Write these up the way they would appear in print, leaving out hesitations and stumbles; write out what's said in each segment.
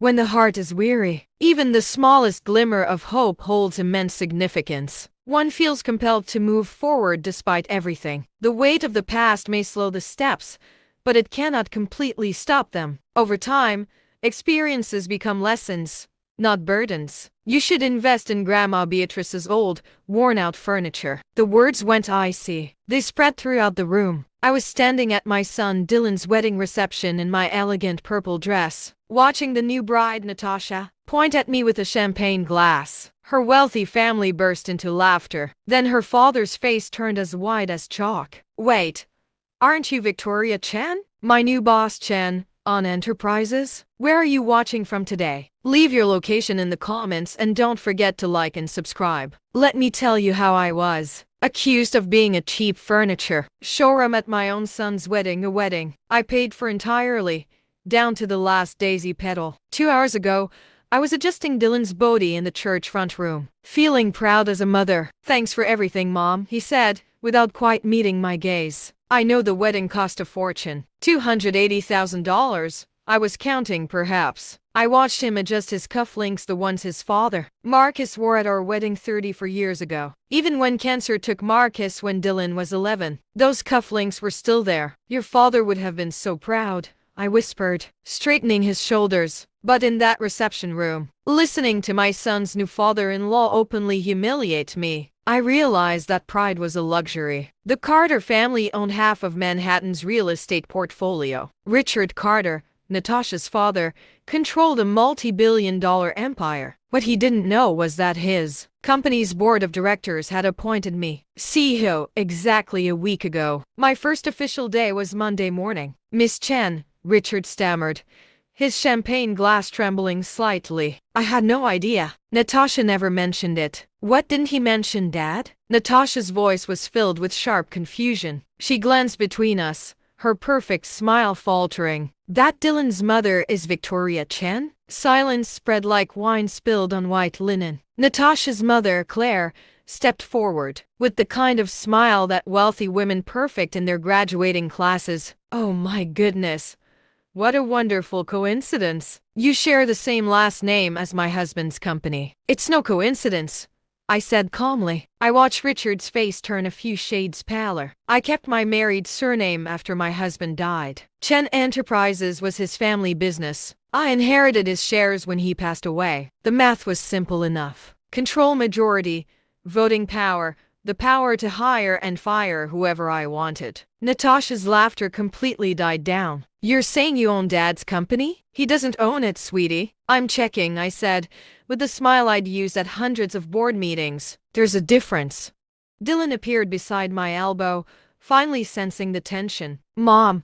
When the heart is weary, even the smallest glimmer of hope holds immense significance. One feels compelled to move forward despite everything. The weight of the past may slow the steps, but it cannot completely stop them. Over time, experiences become lessons, not burdens. You should invest in Grandma Beatrice's old, worn-out furniture. The words went icy. They spread throughout the room. I was standing at my son Dylan's wedding reception in my elegant purple dress, watching the new bride, Natasha, point at me with a champagne glass. Her wealthy family burst into laughter. Then her father's face turned as white as chalk. "Wait, aren't you Victoria Chen? My new boss, Chen Enterprises? Where are you watching from today? Leave your location in the comments and don't forget to like and subscribe." Let me tell you how I was accused of being a cheap furniture showroom at my own son's wedding, a wedding I paid for entirely, down to the last daisy petal. 2 hours ago, I was adjusting Dylan's body in the church front room, feeling proud as a mother. "Thanks for everything, Mom," he said, without quite meeting my gaze. "I know the wedding cost a fortune. $280,000. I was counting, perhaps." I watched him adjust his cufflinks, the ones his father, Marcus, wore at our wedding 34 years ago. Even when cancer took Marcus when Dylan was 11, those cufflinks were still there. "Your father would have been so proud," I whispered, straightening his shoulders. But in that reception room, listening to my son's new father-in-law openly humiliate me, I realized that pride was a luxury. The Carter family owned half of Manhattan's real estate portfolio. Richard Carter, Natasha's father, controlled a multi-billion-dollar empire. What he didn't know was that his company's board of directors had appointed me CEO exactly a week ago. My first official day was Monday morning. "Miss Chen," Richard stammered, his champagne glass trembling slightly. "I had no idea. Natasha never mentioned it." "What didn't he mention, Dad?" Natasha's voice was filled with sharp confusion. She glanced between us, her perfect smile faltering. "That Dylan's mother is Victoria Chen?" Silence spread like wine spilled on white linen. Natasha's mother, Claire, stepped forward, with the kind of smile that wealthy women perfect in their graduating classes. "Oh my goodness. What a wonderful coincidence. You share the same last name as my husband's company." "It's no coincidence," I said calmly. I watched Richard's face turn a few shades paler. "I kept my married surname after my husband died. Chen Enterprises was his family business. I inherited his shares when he passed away. The math was simple enough. Control majority, voting power, the power to hire and fire whoever I wanted." Natasha's laughter completely died down. "You're saying you own Dad's company?" "He doesn't own it, sweetie. I'm checking," I said, with the smile I'd used at hundreds of board meetings. "There's a difference." Dylan appeared beside my elbow, finally sensing the tension. "Mom,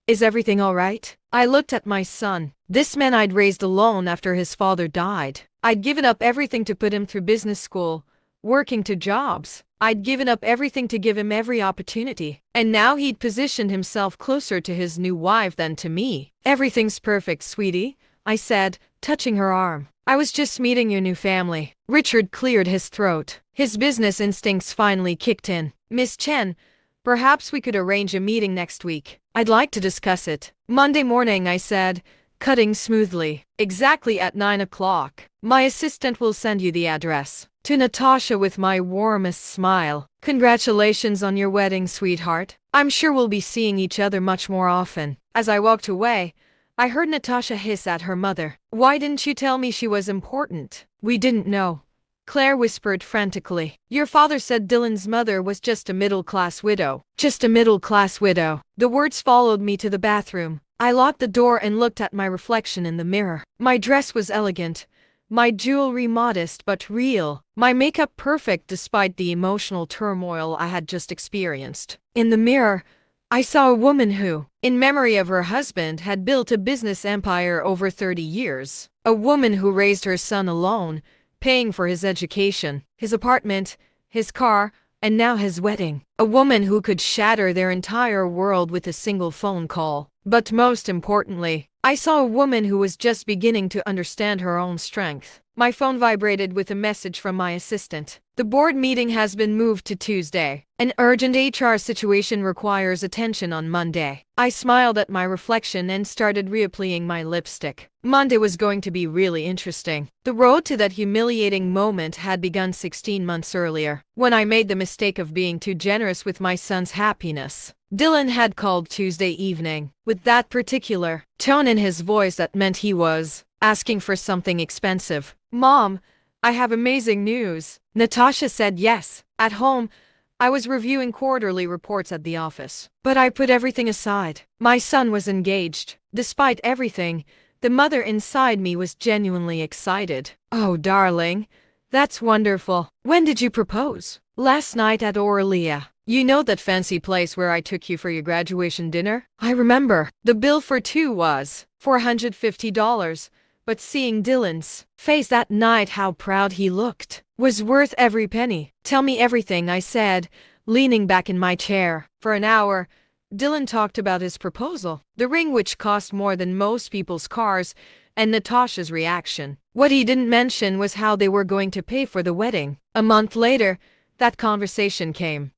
is everything all right?" I looked at my son. This man I'd raised alone after his father died. I'd given up everything to put him through business school, working 2 jobs. I'd given up everything to give him every opportunity. And now he'd positioned himself closer to his new wife than to me. "Everything's perfect, sweetie," I said, touching her arm. "I was just meeting your new family." Richard cleared his throat. His business instincts finally kicked in. "Miss Chen, perhaps we could arrange a meeting next week. I'd like to discuss it." "Monday morning," I said, cutting smoothly. "Exactly at 9 o'clock. My assistant will send you the address." To Natasha with my warmest smile. "Congratulations on your wedding, sweetheart. I'm sure we'll be seeing each other much more often." As I walked away, I heard Natasha hiss at her mother. "Why didn't you tell me she was important?" "We didn't know," Claire whispered frantically. "Your father said Dylan's mother was just a middle-class widow." "Just a middle-class widow." The words followed me to the bathroom. I locked the door and looked at my reflection in the mirror. My dress was elegant, my jewelry modest but real, my makeup perfect despite the emotional turmoil I had just experienced. In the mirror, I saw a woman who, in memory of her husband, had built a business empire over 30 years. A woman who raised her son alone, paying for his education, his apartment, his car, and now his wedding. A woman who could shatter their entire world with a single phone call. But most importantly, I saw a woman who was just beginning to understand her own strength. My phone vibrated with a message from my assistant. The board meeting has bbeen moved to Tuesday. An urgent HR situation requires attention on Monday. I smiled at my reflection and started reapplying my lipstick. Monday was going to be really interesting. The road to that humiliating moment had begun 16 months earlier, when I made the mistake of being too generous with my son's happiness. Dylan had called Tuesday evening, with that particular tone in his voice that meant he was asking for something expensive. "Mom, I have amazing news." Natasha said yes. At home, I was reviewing quarterly reports at the office, but I put everything aside. My son was engaged. Despite everything, the mother inside me was genuinely excited. "Oh, darling, that's wonderful. When did you propose?" "Last night at Aurelia. You know that fancy place where I took you for your graduation dinner?" I remember. The bill for two was $450. But seeing Dylan's face that night, how proud he looked, was worth every penny. "Tell me everything," I said, leaning back in my chair. For an hour, Dylan talked about his proposal, the ring which cost more than most people's cars, and Natasha's reaction. What he didn't mention was how they were going to pay for the wedding. A month later, that conversation came.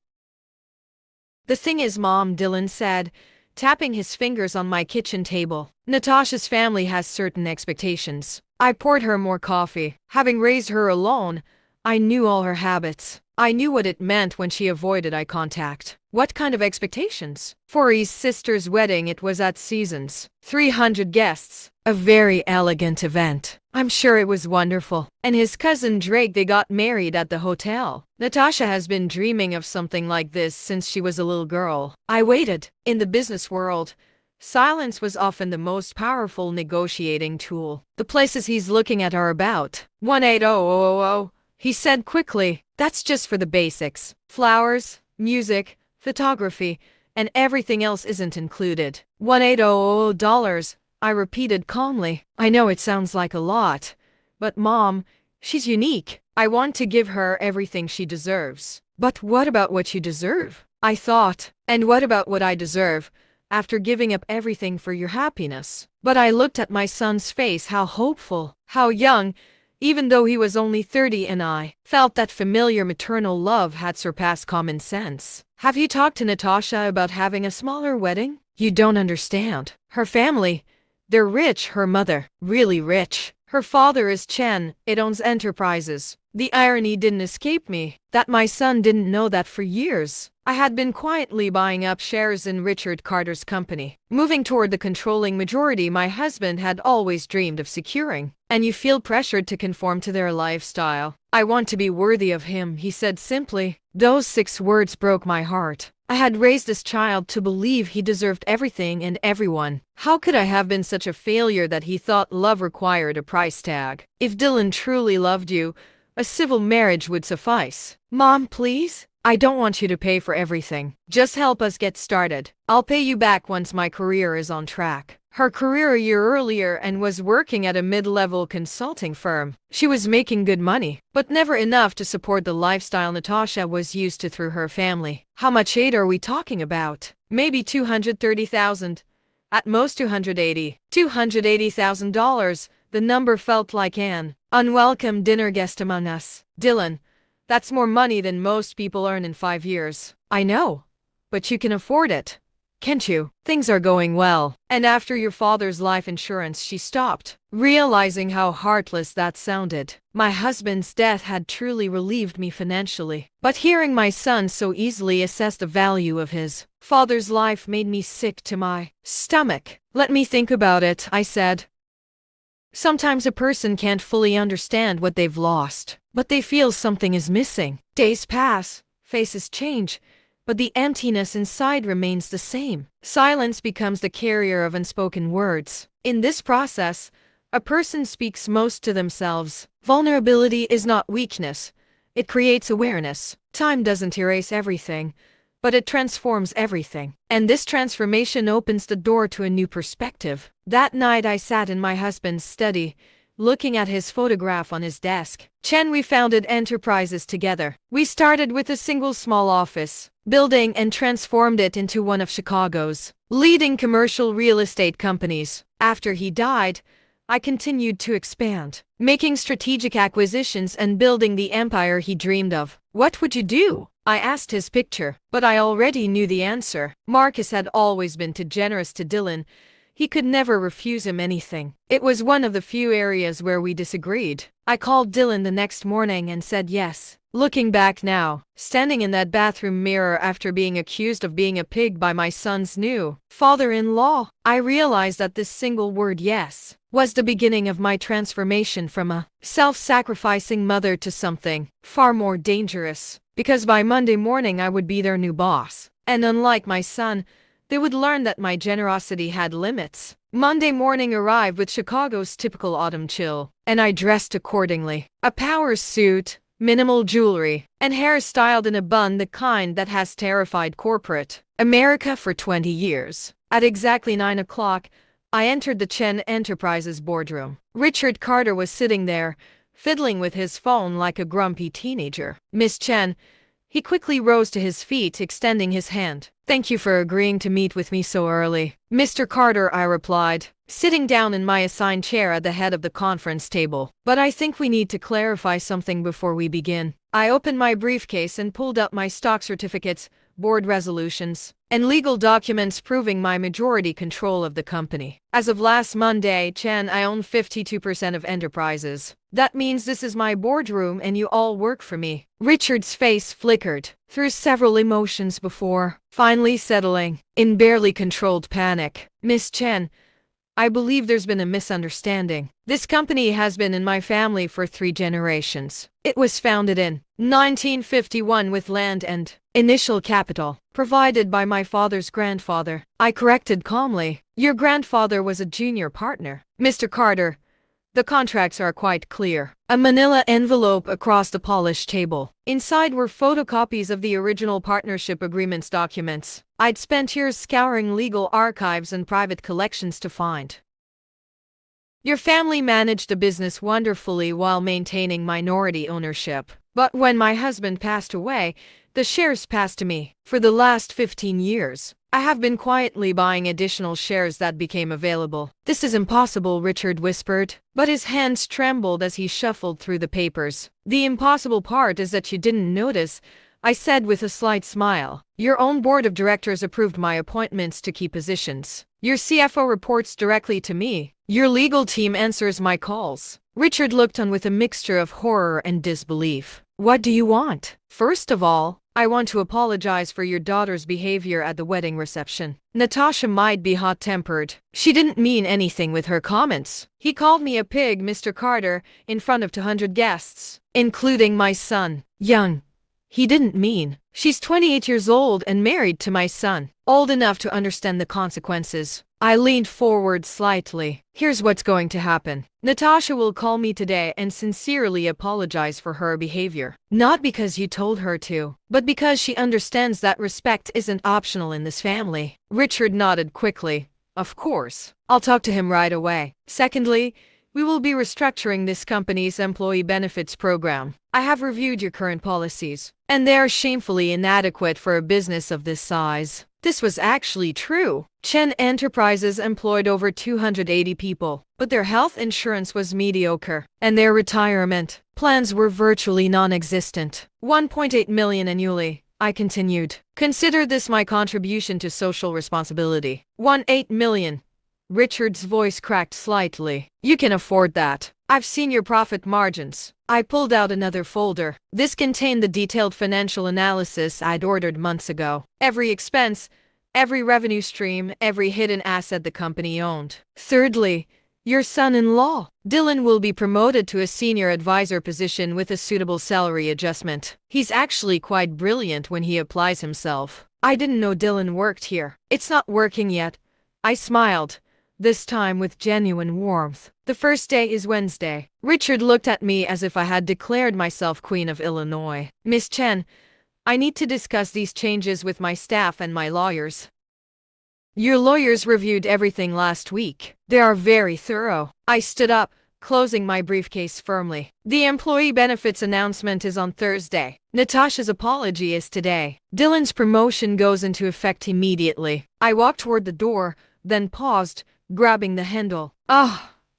"The thing is, Mom," Dylan said, tapping his fingers on my kitchen table, "Natasha's family has certain expectations." I poured her more coffee. Having raised her alone, I knew all her habits. I knew what it meant when she avoided eye contact. "What kind of expectations?" "For his sister's wedding, it was at Seasons. 300 guests. A very elegant event. I'm sure it was wonderful. And his cousin Drake, they got married at the hotel. Natasha has been dreaming of something like this since she was a little girl." I waited. In the business world, silence was often the most powerful negotiating tool. "The places he's looking at are about 180,000, he said quickly. "That's just for the basics. Flowers, music, photography, and everything else isn't included." $180, I repeated calmly. "I know it sounds like a lot, but Mom, she's unique. I want to give her everything she deserves." "But what about what you deserve?" I thought. "And what about what I deserve, after giving up everything for your happiness?" But I looked at my son's face, how hopeful, how young, even though he was only 30, and I felt that familiar maternal love had surpassed common sense. "Have you talked to Natasha about having a smaller wedding?" "You don't understand. Her family, they're rich. Her mother, really rich. Her father is Chen, it owns Enterprises." The irony didn't escape me, that my son didn't know that for years. I had been quietly buying up shares in Richard Carter's company, moving toward the controlling majority my husband had always dreamed of securing. "And you feel pressured to conform to their lifestyle." "I want to be worthy of him," he said simply. Those 6 words broke my heart. I had raised this child to believe he deserved everything and everyone. How could I have been such a failure that he thought love required a price tag? If Dylan truly loved you, a civil marriage would suffice. "Mom, please? I don't want you to pay for everything. Just help us get started. I'll pay you back once my career is on track." Her career a year earlier and was working at a mid-level consulting firm. She was making good money, but never enough to support the lifestyle Natasha was used to through her family. "How much aid are we talking about?" "Maybe $230,000. At most $280,000. The number felt like an unwelcome dinner guest among us. "Dylan, that's more money than most people earn in 5 years." "I know, but you can afford it, can't you? Things are going well. And after your father's life insurance." She stopped, realizing how heartless that sounded. My husband's death had truly relieved me financially, but hearing my son so easily assess the value of his father's life made me sick to my stomach. "Let me think about it," I said. Sometimes a person can't fully understand what they've lost, but they feel something is missing. Days pass, faces change, but the emptiness inside remains the same. Silence becomes the carrier of unspoken words. In this process, a person speaks most to themselves. Vulnerability is not weakness. It creates awareness. Time doesn't erase everything, but it transforms everything. And this transformation opens the door to a new perspective. That night I sat in my husband's study, looking at his photograph on his desk. "Chen, we founded Enterprises together. We started with a single small office building and transformed it into one of Chicago's leading commercial real estate companies. After he died, I continued to expand, making strategic acquisitions and building the empire he dreamed of. What would you do? I asked his picture, but I already knew the answer. Marcus had always been too generous to Dylan. He could never refuse him anything. It was one of the few areas where we disagreed. I called Dylan the next morning and said yes. Looking back now, standing in that bathroom mirror after being accused of being a pig by my son's new father-in-law, I realized that this single word yes was the beginning of my transformation from a self-sacrificing mother to something far more dangerous. Because by Monday morning I would be their new boss. And unlike my son, they would learn that my generosity had limits. Monday morning arrived with Chicago's typical autumn chill, and I dressed accordingly. A power suit, minimal jewelry, and hair styled in a bun, the kind that has terrified corporate America for 20 years. At exactly 9 o'clock, I entered the Chen Enterprises boardroom. Richard Carter was sitting there, fiddling with his phone like a grumpy teenager. Miss Chen, he quickly rose to his feet, extending his hand. Thank you for agreeing to meet with me so early. Mr. Carter, I replied, sitting down in my assigned chair at the head of the conference table. But I think we need to clarify something before we begin. I opened my briefcase and pulled up my stock certificates, board resolutions, and legal documents proving my majority control of the company. As of last Monday, Chen, I own 52% of Enterprises. That means this is my boardroom and you all work for me. Richard's face flickered through several emotions before finally settling in barely controlled panic. Miss Chen, I believe there's been a misunderstanding. This company has been in my family for 3 generations. It was founded in 1951 with land and initial capital provided by my father's grandfather. I corrected calmly. Your grandfather was a junior partner. Mr. Carter, the contracts are quite clear. A manila envelope across the polished table. Inside were photocopies of the original partnership agreements documents I'd spent years scouring legal archives and private collections to find. Your family managed the business wonderfully while maintaining minority ownership. But when my husband passed away, the shares passed to me. For the last 15 years, I have been quietly buying additional shares that became available. This is impossible, Richard whispered, but his hands trembled as he shuffled through the papers. The impossible part is that you didn't notice, I said with a slight smile. Your own board of directors approved my appointments to key positions. Your CFO reports directly to me. Your legal team answers my calls. Richard looked on with a mixture of horror and disbelief. What do you want? First of all, I want to apologize for your daughter's behavior at the wedding reception. Natasha might be hot-tempered. She didn't mean anything with her comments. He called me a pig, Mr. Carter, in front of 200 guests, including my son. Young. He didn't mean. She's 28 years old and married to my son, old enough to understand the consequences. I leaned forward slightly. Here's what's going to happen. Natasha will call me today and sincerely apologize for her behavior. Not because you told her to, but because she understands that respect isn't optional in this family. Richard nodded quickly. Of course. I'll talk to him right away. Secondly, we will be restructuring this company's employee benefits program. I have reviewed your current policies, and they are shamefully inadequate for a business of this size. This was actually true. Chen Enterprises employed over 280 people, but their health insurance was mediocre, and their retirement plans were virtually non-existent. 1.8 million annually, I continued. Consider this my contribution to social responsibility. 1.8 million. Richard's voice cracked slightly. You can afford that. I've seen your profit margins. I pulled out another folder. This contained the detailed financial analysis I'd ordered months ago. Every expense, every revenue stream, every hidden asset the company owned. Thirdly, your son-in-law, Dylan, will be promoted to a senior advisor position with a suitable salary adjustment. He's actually quite brilliant when he applies himself. I didn't know Dylan worked here. It's not working yet. I smiled, this time with genuine warmth. The first day is Wednesday. Richard looked at me as if I had declared myself Queen of Illinois. Miss Chen, I need to discuss these changes with my staff and my lawyers. Your lawyers reviewed everything last week. They are very thorough. I stood up, closing my briefcase firmly. The employee benefits announcement is on Thursday. Natasha's apology is today. Dylan's promotion goes into effect immediately. I walked toward the door, then paused, grabbing the handle.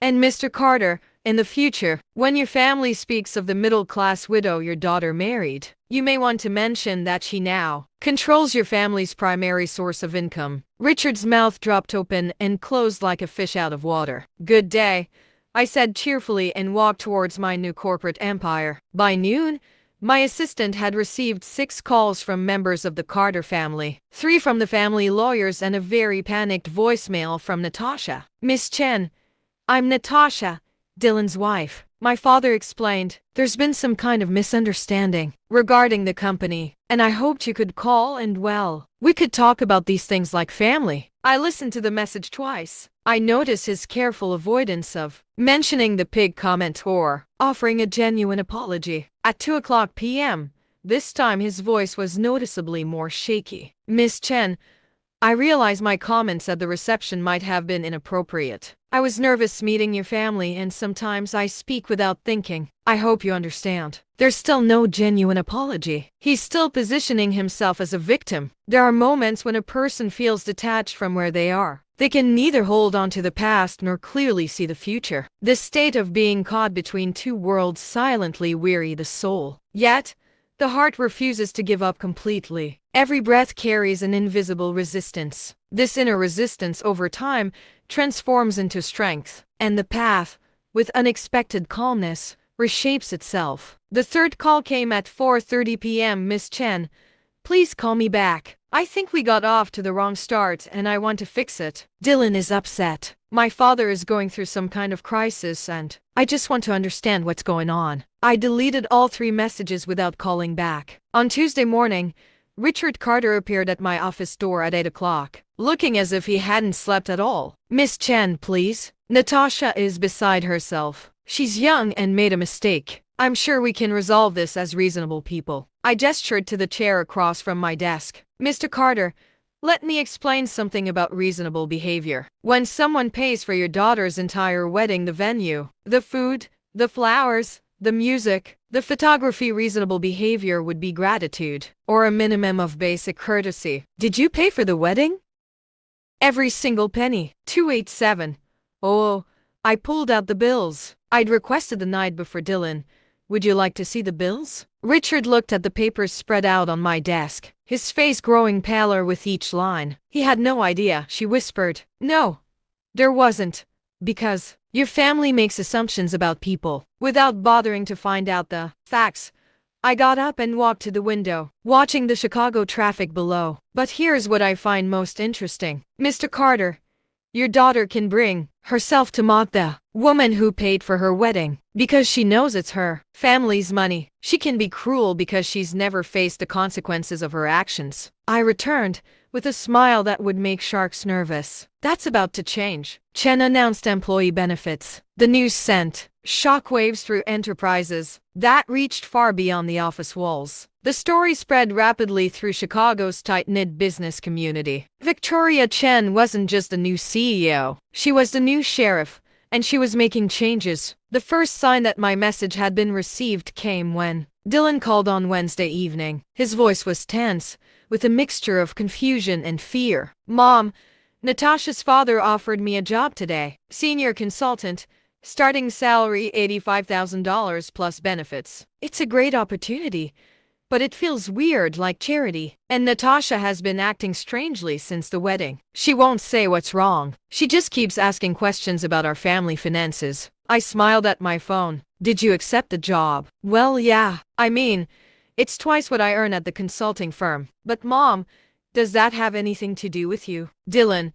And Mr. Carter, in the future, when your family speaks of the middle-class widow your daughter married, you may want to mention that she now controls your family's primary source of income. Richard's mouth dropped open and closed like a fish out of water. Good day, I said cheerfully and walked towards my new corporate empire. By noon, my assistant had received 6 calls from members of the Carter family, 3 from the family lawyers and a very panicked voicemail from Natasha. Miss Chen, I'm Natasha, Dylan's wife. My father explained, there's been some kind of misunderstanding regarding the company, and I hoped you could call and we could talk about these things like family. I listened to the message twice. I noticed his careful avoidance of mentioning the pig comment or offering a genuine apology. At 2:00 p.m., this time his voice was noticeably more shaky. Miss Chen, I realize my comments at the reception might have been inappropriate. I was nervous meeting your family and sometimes I speak without thinking. I hope you understand. There's still no genuine apology. He's still positioning himself as a victim. There are moments when a person feels detached from where they are. They can neither hold on to the past nor clearly see the future. This state of being caught between two worlds silently weary the soul. Yet, the heart refuses to give up completely. Every breath carries an invisible resistance. This inner resistance over time transforms into strength, and the path, with unexpected calmness, reshapes itself. The third call came at 4:30 p.m. Miss Chen, please call me back. I think we got off to the wrong start and I want to fix it. Dylan is upset. My father is going through some kind of crisis and I just want to understand what's going on. I deleted all 3 messages without calling back. On Tuesday morning, Richard Carter appeared at my office door at 8 o'clock, looking as if he hadn't slept at all. Miss Chen, please. Natasha is beside herself. She's young and made a mistake. I'm sure we can resolve this as reasonable people. I gestured to the chair across from my desk. Mr. Carter, let me explain something about reasonable behavior. When someone pays for your daughter's entire wedding, the venue, the food, the flowers, the music, the photography, reasonable behavior would be gratitude, or a minimum of basic courtesy. Did you pay for the wedding? Every single penny. 287. Oh, I pulled out the bills. I'd requested the night before. Dylan, would you like to see the bills? Richard looked at the papers spread out on my desk, his face growing paler with each line. He had no idea, she whispered. No, there wasn't. Because your family makes assumptions about people, without bothering to find out the facts. I got up and walked to the window, watching the Chicago traffic below. But here's what I find most interesting. Mr. Carter, your daughter can bring herself to mock the woman who paid for her wedding, because she knows it's her family's money. She can be cruel because she's never faced the consequences of her actions. I returned, with a smile that would make sharks nervous. That's about to change. Chen announced employee benefits. The news sent shockwaves through enterprises that reached far beyond the office walls. The story spread rapidly through Chicago's tight-knit business community. Victoria Chen wasn't just the new CEO. She was the new sheriff, and she was making changes. The first sign that my message had been received came when Dylan called on Wednesday evening. His voice was tense, with a mixture of confusion and fear. Mom, Natasha's father offered me a job today. Senior consultant, starting salary $85,000 plus benefits. It's a great opportunity, but it feels weird, like charity. And Natasha has been acting strangely since the wedding. She won't say what's wrong. She just keeps asking questions about our family finances. I smiled at my phone. Did you accept the job? Well, yeah. I mean, it's twice what I earn at the consulting firm. But Mom, does that have anything to do with you? Dylan,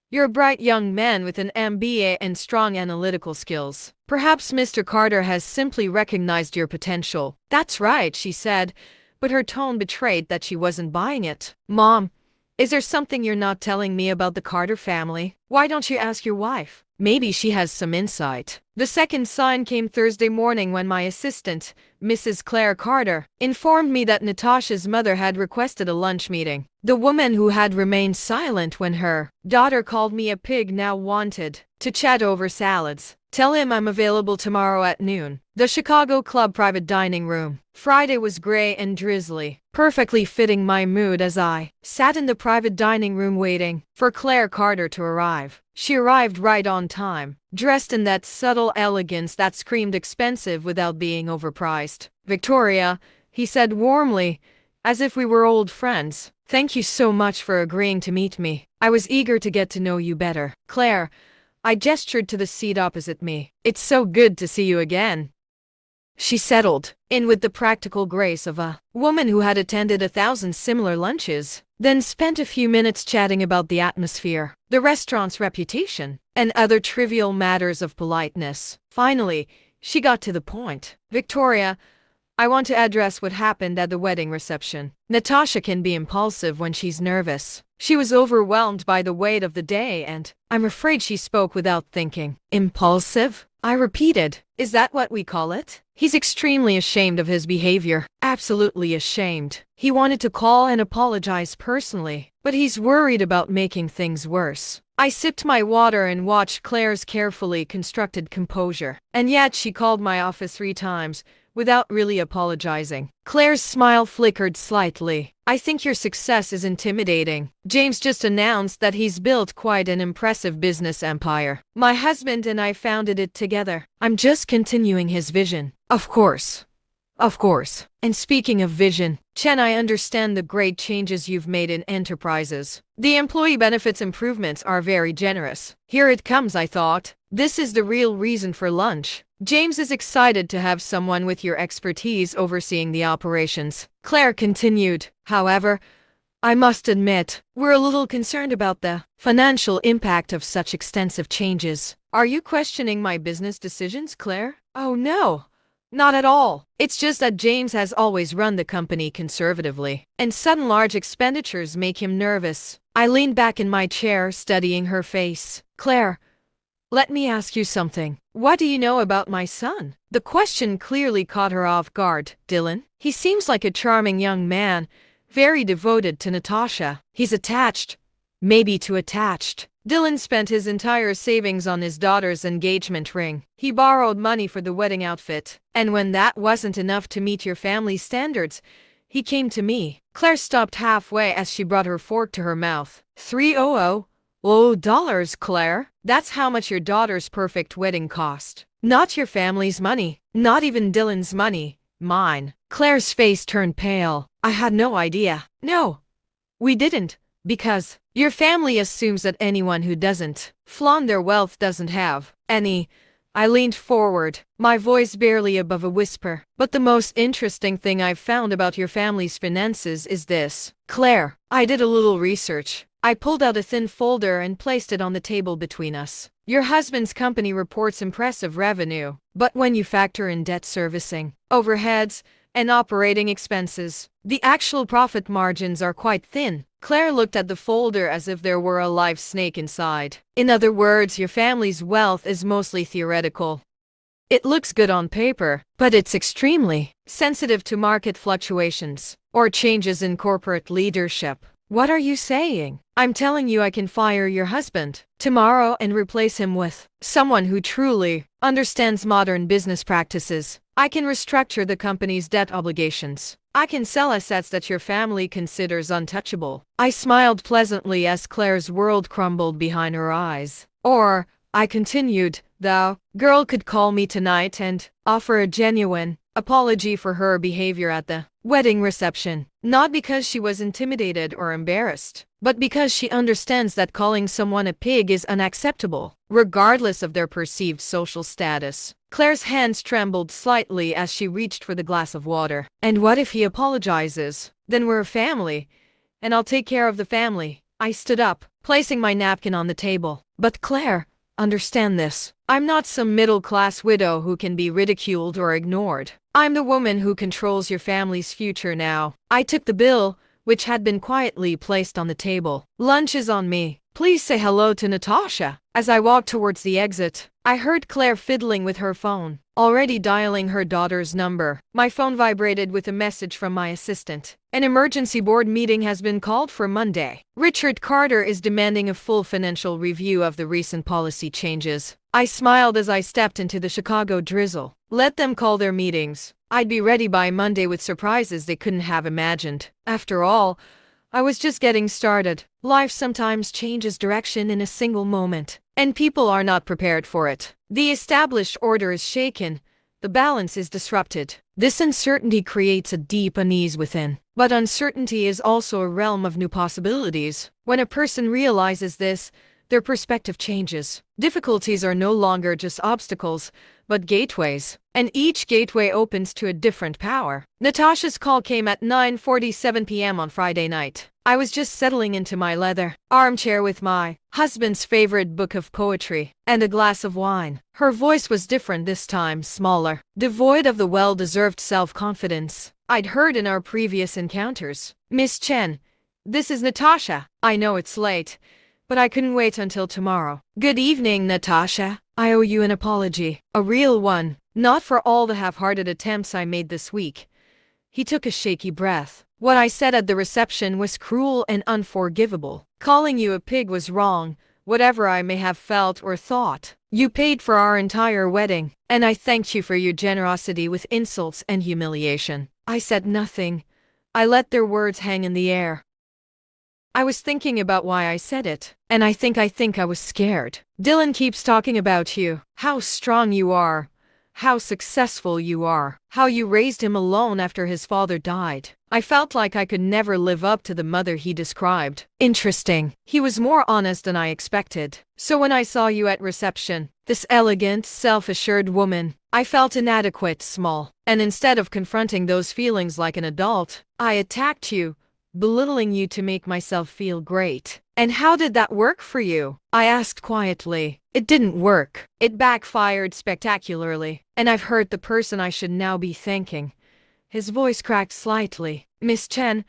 you're a bright young man with an MBA and strong analytical skills. Perhaps Mr. Carter has simply recognized your potential. That's right, she said, but her tone betrayed that she wasn't buying it. Mom, is there something you're not telling me about the Carter family? Why don't you ask your wife? Maybe she has some insight. The second sign came Thursday morning when my assistant, Mrs. Claire Carter, informed me that Natasha's mother had requested a lunch meeting. The woman who had remained silent when her daughter called me a pig now wanted to chat over salads. Tell him I'm available tomorrow at noon. The Chicago Club private dining room. Friday was gray and drizzly, perfectly fitting my mood as I sat in the private dining room waiting for Claire Carter to arrive. She arrived right on time, dressed in that subtle elegance that screamed expensive without being overpriced. "Victoria," he said warmly, as if we were old friends. "Thank you so much for agreeing to meet me. I was eager to get to know you better." "Claire," I gestured to the seat opposite me. "It's so good to see you again." She settled in with the practical grace of a woman who had attended 1,000 similar lunches, then spent a few minutes chatting about the atmosphere, the restaurant's reputation, and other trivial matters of politeness. Finally, she got to the point. "Victoria, I want to address what happened at the wedding reception. Natasha can be impulsive when she's nervous. She was overwhelmed by the weight of the day and I'm afraid she spoke without thinking." "Impulsive?" I repeated. "Is that what we call it?" He's extremely ashamed of his behavior. Absolutely ashamed. He wanted to call and apologize personally, but he's worried about making things worse. I sipped my water and watched Claire's carefully constructed composure. "And yet she called my office 3 times, without really apologizing." Claire's smile flickered slightly. "I think your success is intimidating. James just announced that he's built quite an impressive business empire. My husband and I founded it together. I'm just continuing his vision." Of course. Of course. And speaking of vision, Chen, I understand the great changes you've made in enterprises. The employee benefits improvements are very generous. Here it comes, I thought. This is the real reason for lunch. James is excited to have someone with your expertise overseeing the operations. Claire continued. "However, I must admit, we're a little concerned about the financial impact of such extensive changes." "Are you questioning my business decisions, Claire?" "Oh no. Not at all. It's just that James has always run the company conservatively, and sudden large expenditures make him nervous." I leaned back in my chair, studying her face. "Claire, let me ask you something. What do you know about my son?" The question clearly caught her off guard. "Dylan? He seems like a charming young man, very devoted to Natasha. He's attached. Maybe too attached. Dylan spent his entire savings on his daughter's engagement ring. He borrowed money for the wedding outfit. And when that wasn't enough to meet your family's standards, he came to me." Claire stopped halfway as she brought her fork to her mouth. $300 Claire? That's how much your daughter's perfect wedding cost. Not your family's money. Not even Dylan's money. Mine. Claire's face turned pale. "I had no idea." "No, we didn't. Because your family assumes that anyone who doesn't flaunt their wealth doesn't have any." I leaned forward, my voice barely above a whisper. "But the most interesting thing I've found about your family's finances is this. Claire, I did a little research." I pulled out a thin folder and placed it on the table between us. "Your husband's company reports impressive revenue, but when you factor in debt servicing, overheads, and operating expenses, the actual profit margins are quite thin." Claire looked at the folder as if there were a live snake inside. "In other words, your family's wealth is mostly theoretical. It looks good on paper, but it's extremely sensitive to market fluctuations or changes in corporate leadership." "What are you saying?" "I'm telling you I can fire your husband tomorrow and replace him with someone who truly understands modern business practices. I can restructure the company's debt obligations. I can sell assets that your family considers untouchable." I smiled pleasantly as Claire's world crumbled behind her eyes. "Or," I continued, "the girl could call me tonight and offer a genuine apology for her behavior at the wedding reception. Not because she was intimidated or embarrassed, but because she understands that calling someone a pig is unacceptable, regardless of their perceived social status." Claire's hands trembled slightly as she reached for the glass of water. "And what if he apologizes? Then we're a family, and I'll take care of the family." I stood up, placing my napkin on the table. "But Claire, understand this. I'm not some middle-class widow who can be ridiculed or ignored. I'm the woman who controls your family's future now." I took the bill, which had been quietly placed on the table. "Lunch is on me. Please say hello to Natasha." As I walked towards the exit, I heard Claire fiddling with her phone, already dialing her daughter's number. My phone vibrated with a message from my assistant. "An emergency board meeting has been called for Monday. Richard Carter is demanding a full financial review of the recent policy changes." I smiled as I stepped into the Chicago drizzle. Let them call their meetings. I'd be ready by Monday with surprises they couldn't have imagined. After all, I was just getting started. Life sometimes changes direction in a single moment, and people are not prepared for it. The established order is shaken. The balance is disrupted. This uncertainty creates a deep unease within. But uncertainty is also a realm of new possibilities. When a person realizes this, their perspective changes. Difficulties are no longer just obstacles, but gateways. And each gateway opens to a different power. Natasha's call came at 9:47 p.m. on Friday night. I was just settling into my leather armchair with my husband's favorite book of poetry and a glass of wine. Her voice was different this time, smaller, devoid of the well-deserved self-confidence I'd heard in our previous encounters. "Miss Chen, this is Natasha. I know it's late, but I couldn't wait until tomorrow." "Good evening, Natasha. I owe you an apology. A real one. Not for all the half-hearted attempts I made this week." He took a shaky breath. "What I said at the reception was cruel and unforgivable. Calling you a pig was wrong, whatever I may have felt or thought. You paid for our entire wedding, and I thanked you for your generosity with insults and humiliation." I said nothing. I let their words hang in the air. I was thinking about why I said it, and I think I was scared. "Dylan keeps talking about you, how strong you are, how successful you are, how you raised him alone after his father died." I felt like I could never live up to the mother he described. Interesting. He was more honest than I expected. "So when I saw you at reception, this elegant, self-assured woman, I felt inadequate, small. And instead of confronting those feelings like an adult, I attacked you, belittling you to make myself feel great." "And how did that work for you?" I asked quietly. "It didn't work. It backfired spectacularly, and I've hurt the person I should now be thanking." His voice cracked slightly. "Miss Chen,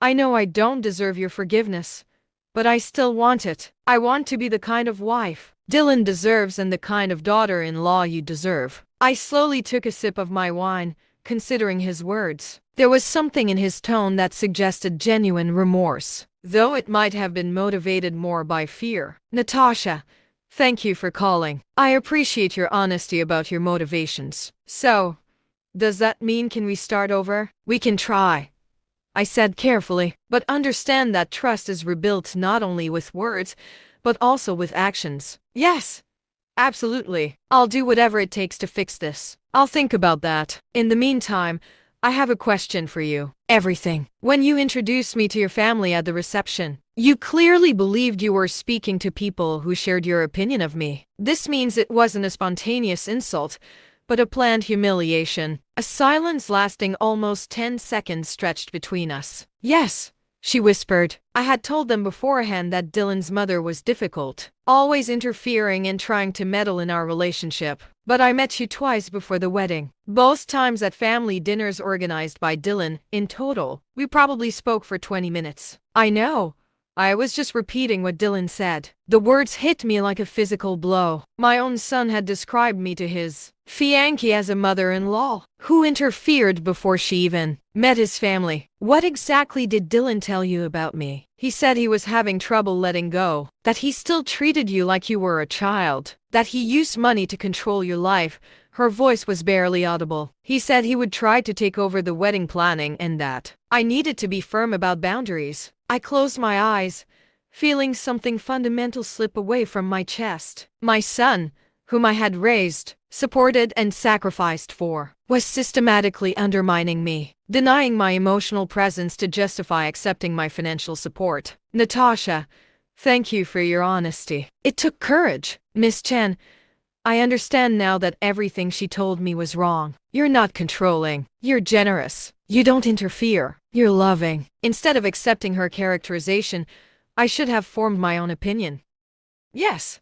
I know I don't deserve your forgiveness, but I still want it. I want to be the kind of wife Dylan deserves and the kind of daughter-in-law you deserve." I slowly took a sip of my wine, considering his words. There was something in his tone that suggested genuine remorse, though it might have been motivated more by fear. "Natasha, thank you for calling. I appreciate your honesty about your motivations. So, does that mean can we start over?" "We can try," I said carefully, "but understand that trust is rebuilt not only with words, but also with actions." "Yes, absolutely. I'll do whatever it takes to fix this. I'll think about that. In the meantime, I have a question for you." "Everything." "When you introduced me to your family at the reception, you clearly believed you were speaking to people who shared your opinion of me. This means it wasn't a spontaneous insult, but a planned humiliation." A silence lasting almost 10 seconds stretched between us. "Yes," she whispered. "I had told them beforehand that Dylan's mother was difficult, always interfering and trying to meddle in our relationship. But I met you twice before the wedding, both times at family dinners organized by Dylan. In total, we probably spoke for 20 minutes. "I know. I was just repeating what Dylan said." The words hit me like a physical blow. My own son had described me to his fiancée as a mother-in-law who interfered before she even met his family. "What exactly did Dylan tell you about me?" "He said he was having trouble letting go, that he still treated you like you were a child, that he used money to control your life." Her voice was barely audible. "He said he would try to take over the wedding planning and that I needed to be firm about boundaries." I closed my eyes, feeling something fundamental slip away from my chest. My son, whom I had raised, supported and sacrificed for, was systematically undermining me, denying my emotional presence to justify accepting my financial support. "Natasha, thank you for your honesty. It took courage." "Miss Chen, I understand now that everything she told me was wrong. You're not controlling. You're generous. You don't interfere. You're loving." Instead of accepting her characterization, I should have formed my own opinion. "Yes,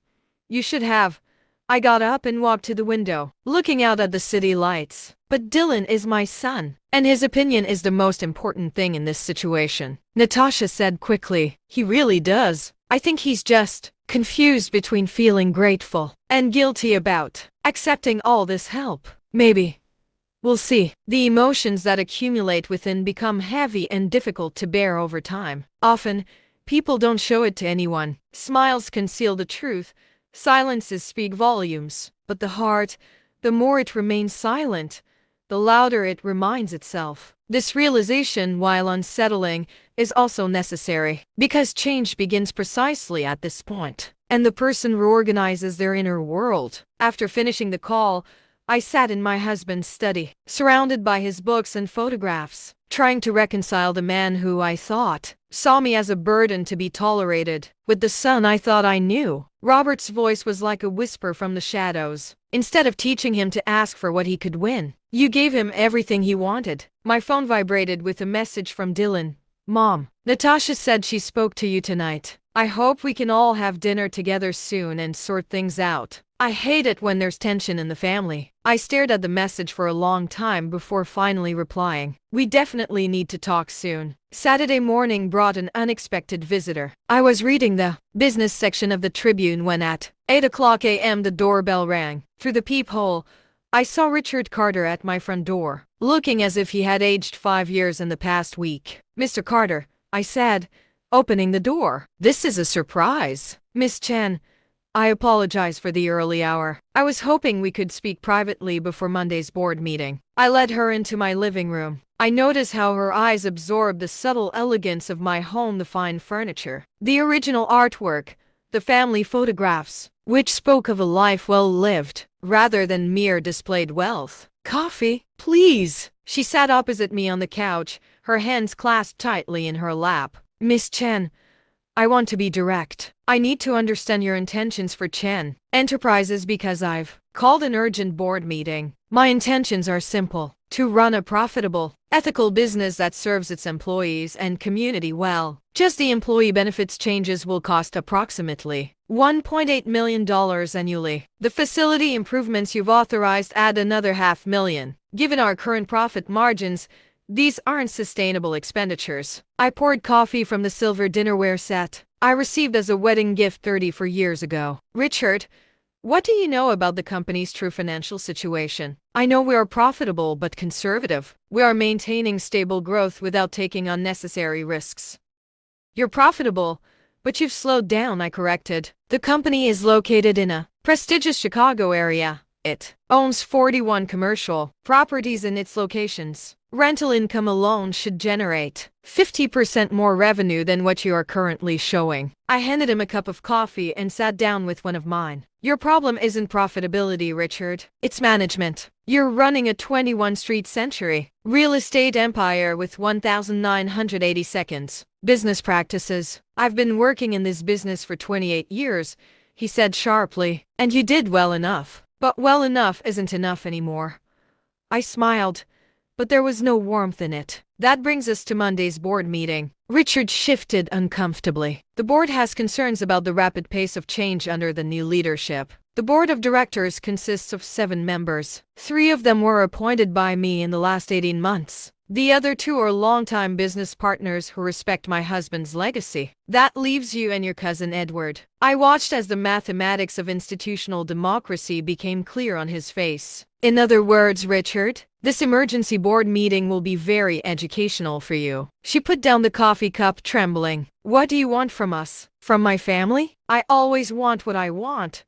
you should have." I got up and walked to the window, looking out at the city lights. "But Dylan is my son, and his opinion is the most important thing in this situation," Natasha said quickly. "He really does. I think he's just confused between feeling grateful and guilty about accepting all this help. Maybe. We'll see." The emotions that accumulate within become heavy and difficult to bear over time. Often, people don't show it to anyone. Smiles conceal the truth. Silences speak volumes. But the heart, the more it remains silent, the louder it reminds itself. This realization, while unsettling, is also necessary, because change begins precisely at this point, and the person reorganizes their inner world. After finishing the call, I sat in my husband's study, surrounded by his books and photographs, trying to reconcile the man who I thought saw me as a burden to be tolerated with the son I thought I knew. Robert's voice was like a whisper from the shadows. Instead of teaching him to ask for what he could win, you gave him everything he wanted. My phone vibrated with a message from Dylan. Mom, Natasha said she spoke to you tonight. I hope we can all have dinner together soon and sort things out. I hate it when there's tension in the family. I stared at the message for a long time before finally replying. We definitely need to talk soon. Saturday morning brought an unexpected visitor. I was reading the business section of the Tribune when at 8 a.m. the doorbell rang. Through the peephole, I saw Richard Carter at my front door, looking as if he had aged 5 years in the past week. Mr. Carter, I said, opening the door. This is a surprise. Miss Chen, I apologize for the early hour. I was hoping we could speak privately before Monday's board meeting. I led her into my living room. I noticed how her eyes absorbed the subtle elegance of my home, the fine furniture, the original artwork, the family photographs, which spoke of a life well lived, rather than mere displayed wealth. Coffee, please. She sat opposite me on the couch, her hands clasped tightly in her lap. Miss Chen, I want to be direct. I need to understand your intentions for Chen Enterprises because I've called an urgent board meeting. My intentions are simple: to run a profitable, ethical business that serves its employees and community well. Just the employee benefits changes will cost approximately $1.8 million annually. The facility improvements you've authorized add another $500,000. Given our current profit margins, these aren't sustainable expenditures. I poured coffee from the silver dinnerware set I received as a wedding gift 34 years ago. Richard, what do you know about the company's true financial situation? I know we are profitable but conservative. We are maintaining stable growth without taking unnecessary risks. You're profitable, but you've slowed down, I corrected. The company is located in a prestigious Chicago area. It owns 41 commercial properties in its locations. Rental income alone should generate 50% more revenue than what you are currently showing. I handed him a cup of coffee and sat down with one of mine. Your problem isn't profitability, Richard. It's management. You're running a 21st century real estate empire with 1,980 seconds business practices. I've been working in this business for 28 years, he said sharply, and you did well enough. But well enough isn't enough anymore. I smiled, but there was no warmth in it. That brings us to Monday's board meeting. Richard shifted uncomfortably. The board has concerns about the rapid pace of change under the new leadership. The board of directors consists of 7 members. 3 of them were appointed by me in the last 18 months. The other 2 are longtime business partners who respect my husband's legacy. That leaves you and your cousin Edward. I watched as the mathematics of institutional democracy became clear on his face. In other words, Richard, this emergency board meeting will be very educational for you. She put down the coffee cup, trembling. What do you want from us? From my family? I always want what I want.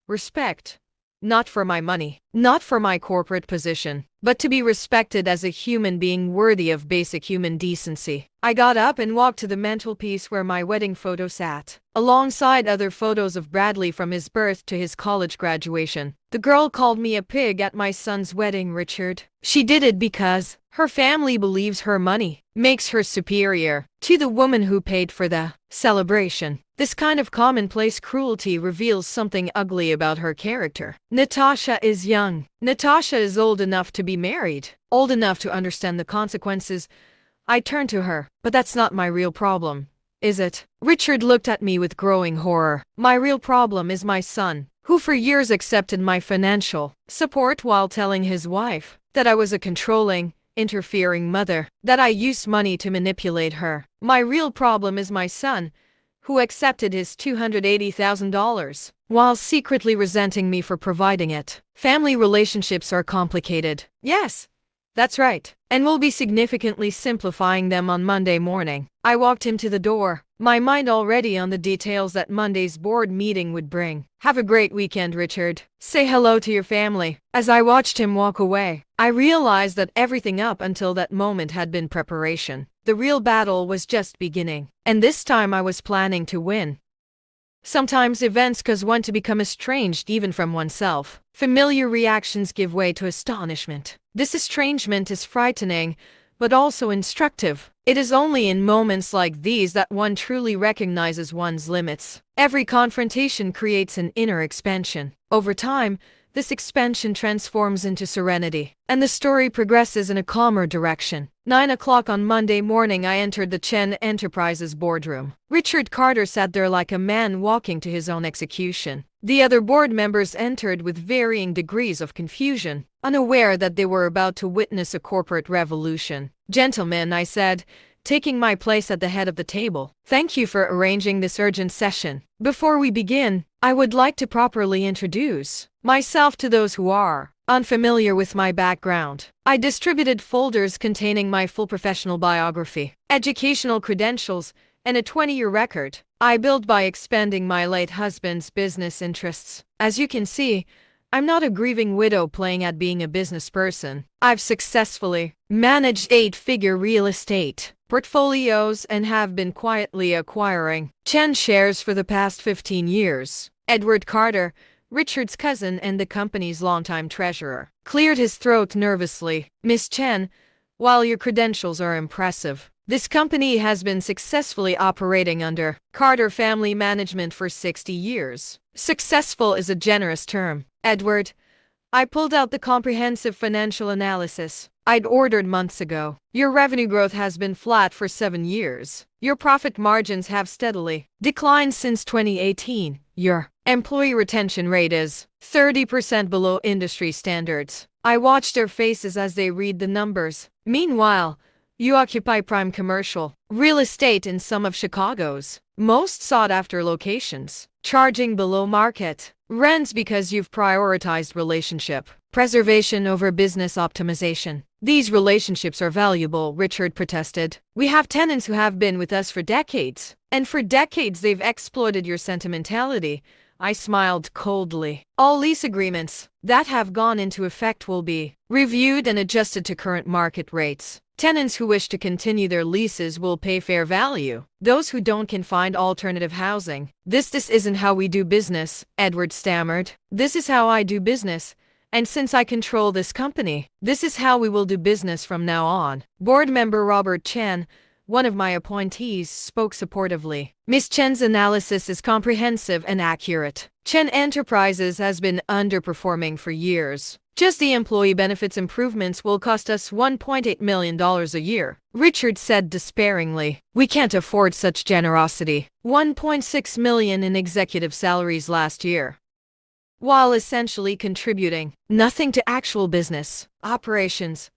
Respect. Not for my money, not for my corporate position, but to be respected as a human being worthy of basic human decency. I got up and walked to the mantelpiece where my wedding photo sat, alongside other photos of Bradley from his birth to his college graduation. The girl called me a pig at my son's wedding, Richard. She did it because her family believes her money makes her superior to the woman who paid for the celebration. This kind of commonplace cruelty reveals something ugly about her character. Natasha is young. Natasha is old enough to be married, old enough to understand the consequences. I turned to her. But that's not my real problem, is it? Richard looked at me with growing horror. My real problem is my son, who for years accepted my financial support while telling his wife that I was a controlling, interfering mother, that I used money to manipulate her. My real problem is my son, who accepted his $280,000 while secretly resenting me for providing it. Family relationships are complicated. Yes, that's right. And we'll be significantly simplifying them on Monday morning. I walked him to the door. my mind already on the details that Monday's board meeting would bring. Have a great weekend, Richard. Say hello to your family. As I watched him walk away, I realized that everything up until that moment had been preparation. The real battle was just beginning, and this time I was planning to win. Sometimes events cause one to become estranged even from oneself. Familiar reactions give way to astonishment. This estrangement is frightening, but also instructive. It is only in moments like these that one truly recognizes one's limits. Every confrontation creates an inner expansion. Over time, this expansion transforms into serenity, and the story progresses in a calmer direction. 9 o'clock on Monday morning, I entered the Chen Enterprises boardroom. Richard Carter sat there like a man walking to his own execution. The other board members entered with varying degrees of confusion, unaware that they were about to witness a corporate revolution. "Gentlemen," I said, taking my place at the head of the table, "thank you for arranging this urgent session. Before we begin, I would like to properly introduce myself to those who are unfamiliar with my background." I distributed folders containing my full professional biography, educational credentials, and a 20-year record I built by expanding my late husband's business interests. As you can see, I'm not a grieving widow playing at being a business person. I've successfully managed 8-figure real estate portfolios and have been quietly acquiring Chen shares for the past 15 years. Edward Carter, Richard's cousin and the company's longtime treasurer, cleared his throat nervously. "Miss Chen, while your credentials are impressive, this company has been successfully operating under Carter family management for 60 years. Successful is a generous term, Edward." I pulled out the comprehensive financial analysis I'd ordered months ago. "Your revenue growth has been flat for 7 years. Your profit margins have steadily declined since 2018. Your employee retention rate is 30% below industry standards." I watched their faces as they read the numbers. "Meanwhile, you occupy prime commercial real estate in some of Chicago's most sought-after locations, charging below market rents because you've prioritized relationship preservation over business optimization. These relationships are valuable," Richard protested. "We have tenants who have been with us for decades, and for decades they've exploited your sentimentality." I smiled coldly. "All lease agreements that have gone into effect will be reviewed and adjusted to current market rates. Tenants who wish to continue their leases will pay fair value. Those who don't can find alternative housing." This isn't how we do business," Edward stammered. "This is how I do business. And since I control this company, this is how we will do business from now on." Board member Robert Chen, one of my appointees, spoke supportively. "Miss Chen's analysis is comprehensive and accurate. Chen Enterprises has been underperforming for years. Just the employee benefits improvements will cost us $1.8 million a year," Richard said despairingly. "We can't afford such generosity. $1.6 million in executive salaries last year, while essentially contributing nothing to actual business operations."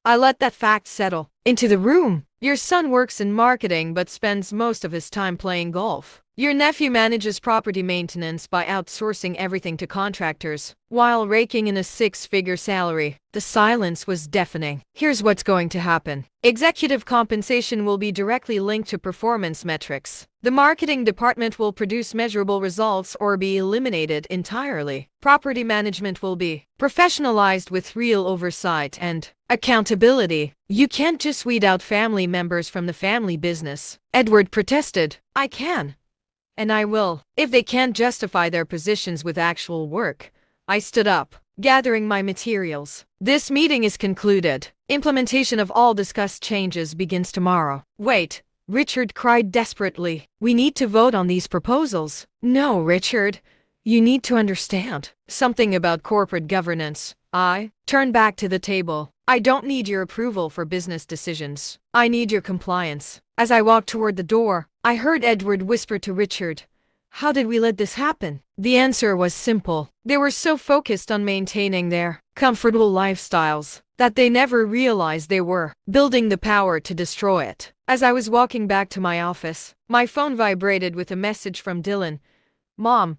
I let that fact settle into the room. "Your son works in marketing but spends most of his time playing golf. Your nephew manages property maintenance by outsourcing everything to contractors, while raking in a 6-figure salary." The silence was deafening. "Here's what's going to happen. Executive compensation will be directly linked to performance metrics. The marketing department will produce measurable results or be eliminated entirely. Property management will be professionalized with real oversight and accountability. You can't just weed out family members from the family business," Edward protested. "I can. And I will, if they can't justify their positions with actual work." I stood up, gathering my materials. "This meeting is concluded. Implementation of all discussed changes begins tomorrow." "Wait," Richard cried desperately. "We need to vote on these proposals." "No, Richard. You need to understand something about corporate governance." I turned back to the table. "I don't need your approval for business decisions. I need your compliance." As I walked toward the door, I heard Edward whisper to Richard, "How did we let this happen?" The answer was simple. They were so focused on maintaining their comfortable lifestyles that they never realized they were building the power to destroy it. As I was walking back to my office, my phone vibrated with a message from Dylan. "Mom,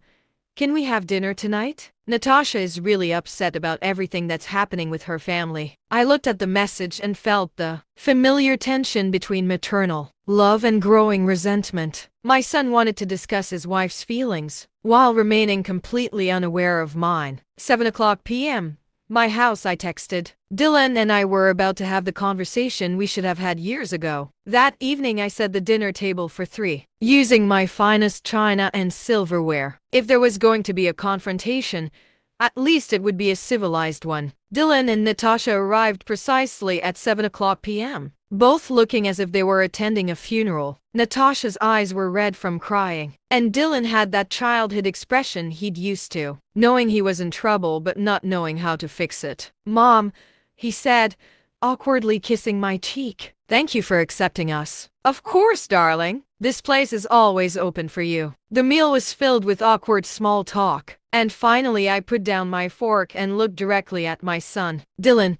Can we have dinner tonight? Natasha is really upset about everything that's happening with her family. I looked at the message and felt the familiar tension between maternal love and growing resentment. My son wanted to discuss his wife's feelings, while remaining completely unaware of mine. 7 p.m. My house, I texted. Dylan and I were about to have the conversation we should have had years ago. That evening I set the dinner table for 3, using my finest china and silverware. If there was going to be a confrontation, at least it would be a civilized one. Dylan and Natasha arrived precisely at 7 p.m., both looking as if they were attending a funeral. Natasha's eyes were red from crying, and Dylan had that childhood expression he'd used to, knowing he was in trouble but not knowing how to fix it. "Mom," he said, awkwardly kissing my cheek. "Thank you for accepting us." "Of course, darling. This place is always open for you." The meal was filled with awkward small talk, and finally I put down my fork and looked directly at my son. "Dylan,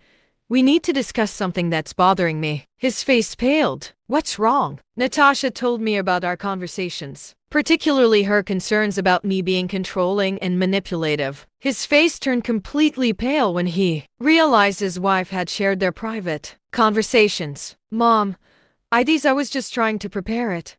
we need to discuss something that's bothering me." His face paled. "What's wrong?" Natasha told me about our conversations, particularly her concerns about me being controlling and manipulative. His face turned completely pale when he realized his wife had shared their private conversations. "Mom, I was just trying to prepare it."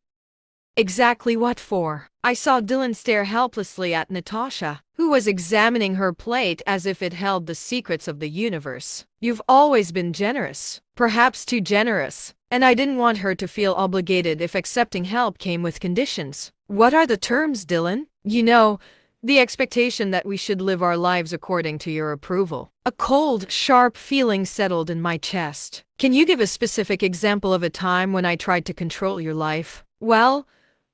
"Exactly what for?" I saw Dylan stare helplessly at Natasha, who was examining her plate as if it held the secrets of the universe. "You've always been generous, perhaps too generous, and I didn't want her to feel obligated if accepting help came with conditions." "What are the terms, Dylan?" "You know, the expectation that we should live our lives according to your approval." A cold, sharp feeling settled in my chest. "Can you give a specific example of a time when I tried to control your life?" "Well,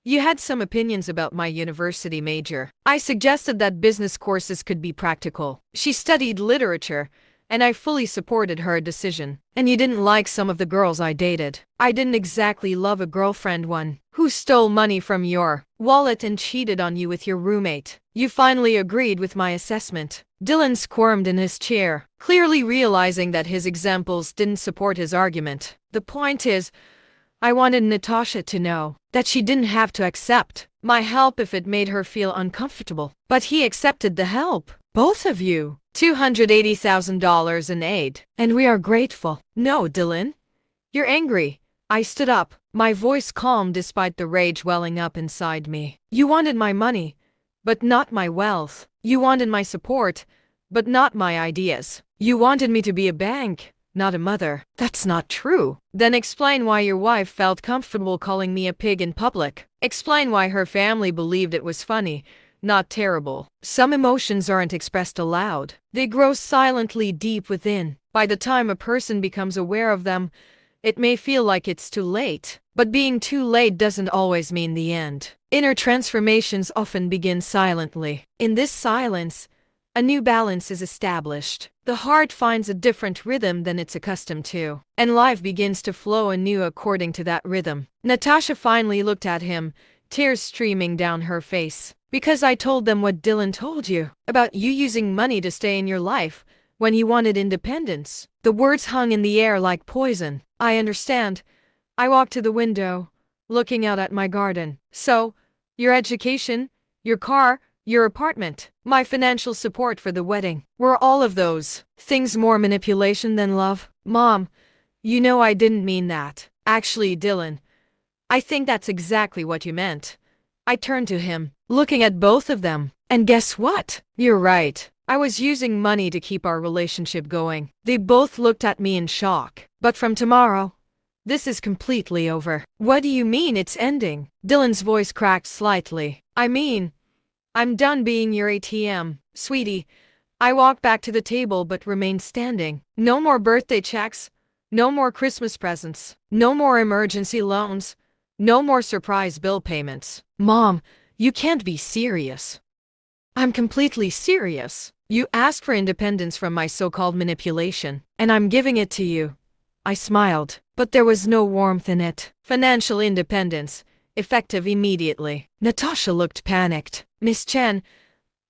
you had some opinions about my university major. I suggested that business courses could be practical. She studied literature, and I fully supported her decision. And you didn't like some of the girls I dated. I didn't exactly love a girlfriend one who stole money from your wallet and cheated on you with your roommate. You finally agreed with my assessment." Dylan squirmed in his chair, clearly realizing that his examples didn't support his argument. "The point is, I wanted Natasha to know that she didn't have to accept my help if it made her feel uncomfortable. But he accepted the help. Both of you. $280,000 in aid. And we are grateful." "No, Dylan. You're angry." I stood up, my voice calm despite the rage welling up inside me. "You wanted my money, but not my wealth. You wanted my support, but not my ideas. You wanted me to be a bank, not a mother." "That's not true." "Then explain why your wife felt comfortable calling me a pig in public. Explain why her family believed it was funny, not terrible." Some emotions aren't expressed aloud. They grow silently deep within. By the time a person becomes aware of them, it may feel like it's too late. But being too late doesn't always mean the end. Inner transformations often begin silently. In this silence, a new balance is established. The heart finds a different rhythm than it's accustomed to, and life begins to flow anew according to that rhythm. Natasha finally looked at him, tears streaming down her face. "Because I told them what Dylan told you, about you using money to stay in your life when he wanted independence." The words hung in the air like poison. "I understand." I walked to the window, looking out at my garden. "So, your education, your car, your apartment, my financial support for the wedding, were all of those things more manipulation than love?" "Mom, you know I didn't mean that." "Actually, Dylan, I think that's exactly what you meant." I turned to him, looking at both of them. "And guess what? You're right. I was using money to keep our relationship going." They both looked at me in shock. "But from tomorrow, this is completely over." "What do you mean it's ending?" Dylan's voice cracked slightly. "I mean, I'm done being your ATM, sweetie." I walked back to the table but remained standing. "No more birthday checks. No more Christmas presents. No more emergency loans. No more surprise bill payments." "Mom, you can't be serious." "I'm completely serious. You asked for independence from my so-called manipulation, and I'm giving it to you." I smiled, but there was no warmth in it. "Financial independence, effective immediately." Natasha looked panicked. "Miss Chen,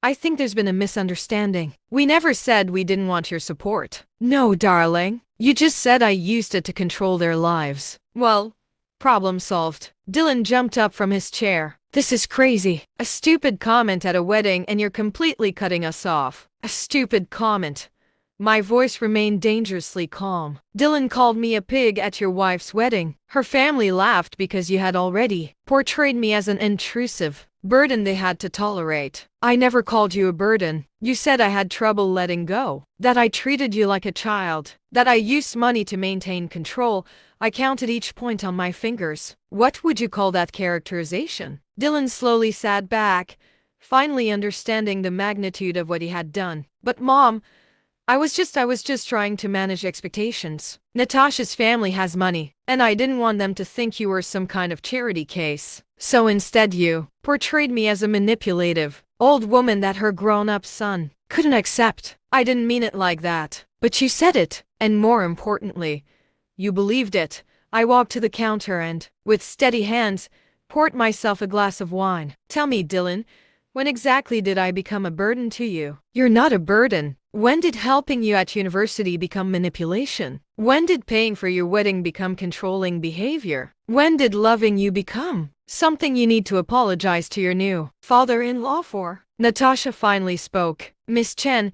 I think there's been a misunderstanding. We never said we didn't want your support." "No, darling. You just said I used it to control their lives." "Well, Problem solved. Dylan jumped up from his chair. This is crazy. A stupid comment at a wedding and you're completely cutting us off. A stupid comment. My voice remained dangerously calm. Dylan called me a pig at your wife's wedding. Her family laughed because you had already portrayed me as an intrusive burden they had to tolerate. I never called you a burden. You said I had trouble letting go, that I treated you like a child, that I used money to maintain control. I counted each point on my fingers. What would you call that characterization? Dylan slowly sat back, finally understanding the magnitude of what he had done. But Mom, I was just trying to manage expectations. Natasha's family has money, and I didn't want them to think you were some kind of charity case. So instead you portrayed me as a manipulative old woman that her grown-up son couldn't accept. I didn't mean it like that. But you said it, and more importantly, you believed it. I walked to the counter and, with steady hands, poured myself a glass of wine. Tell me, Dylan, when exactly did I become a burden to you? You're not a burden. When did helping you at university become manipulation? When did paying for your wedding become controlling behavior? When did loving you become something you need to apologize to your new father-in-law for? Natasha finally spoke. Miss Chen,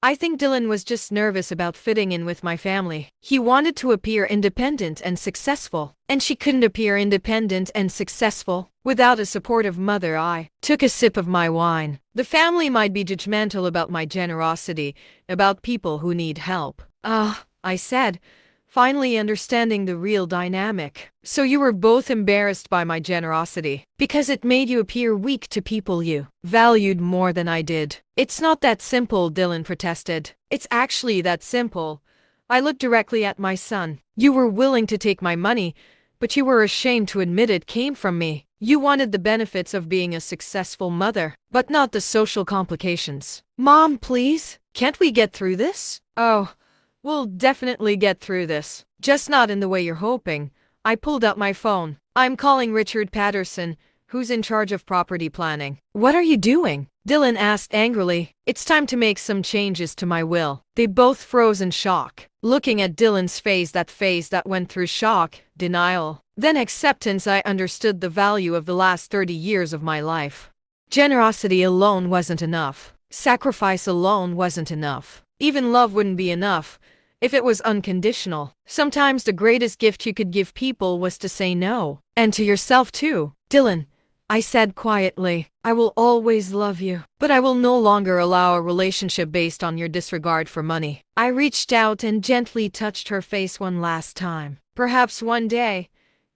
I think Dylan was just nervous about fitting in with my family. He wanted to appear independent and successful, and she couldn't appear independent and successful without a supportive mother. I took a sip of my wine. The family might be judgmental about my generosity, about people who need help. I said, finally understanding the real dynamic. So you were both embarrassed by my generosity, because it made you appear weak to people you valued more than I did. It's not that simple, Dylan protested. It's actually that simple. I looked directly at my son. You were willing to take my money, but you were ashamed to admit it came from me. You wanted the benefits of being a successful mother, but not the social complications. Mom, please, can't we get through this? Oh, we'll definitely get through this. Just not in the way you're hoping. I pulled out my phone. I'm calling Richard Patterson, who's in charge of property planning. What are you doing? Dylan asked angrily. It's time to make some changes to my will. They both froze in shock, looking at Dylan's face that went through shock, denial, then acceptance. I understood the value of the last 30 years of my life. Generosity alone wasn't enough. Sacrifice alone wasn't enough. Even love wouldn't be enough if it was unconditional. Sometimes the greatest gift you could give people was to say no. And to yourself too. Dylan, I said quietly, I will always love you, but I will no longer allow a relationship based on your disregard for money. I reached out and gently touched her face one last time. Perhaps one day,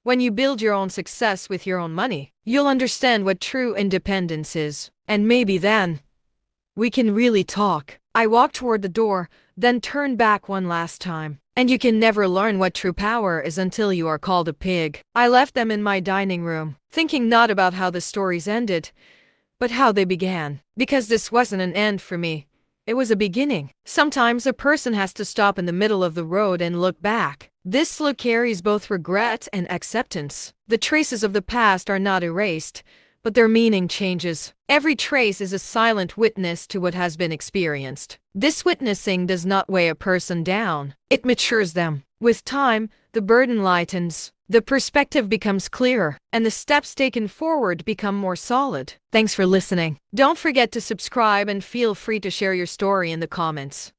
when you build your own success with your own money, you'll understand what true independence is. And maybe then, we can really talk. I walked toward the door, then turned back one last time. And you can never learn what true power is until you are called a pig. I left them in my dining room, thinking not about how the stories ended, but how they began. Because this wasn't an end for me. It was a beginning. Sometimes a person has to stop in the middle of the road and look back. This look carries both regret and acceptance. The traces of the past are not erased, but their meaning changes. Every trace is a silent witness to what has been experienced. This witnessing does not weigh a person down. It matures them. With time, the burden lightens, the perspective becomes clearer, and the steps taken forward become more solid. Thanks for listening. Don't forget to subscribe and feel free to share your story in the comments.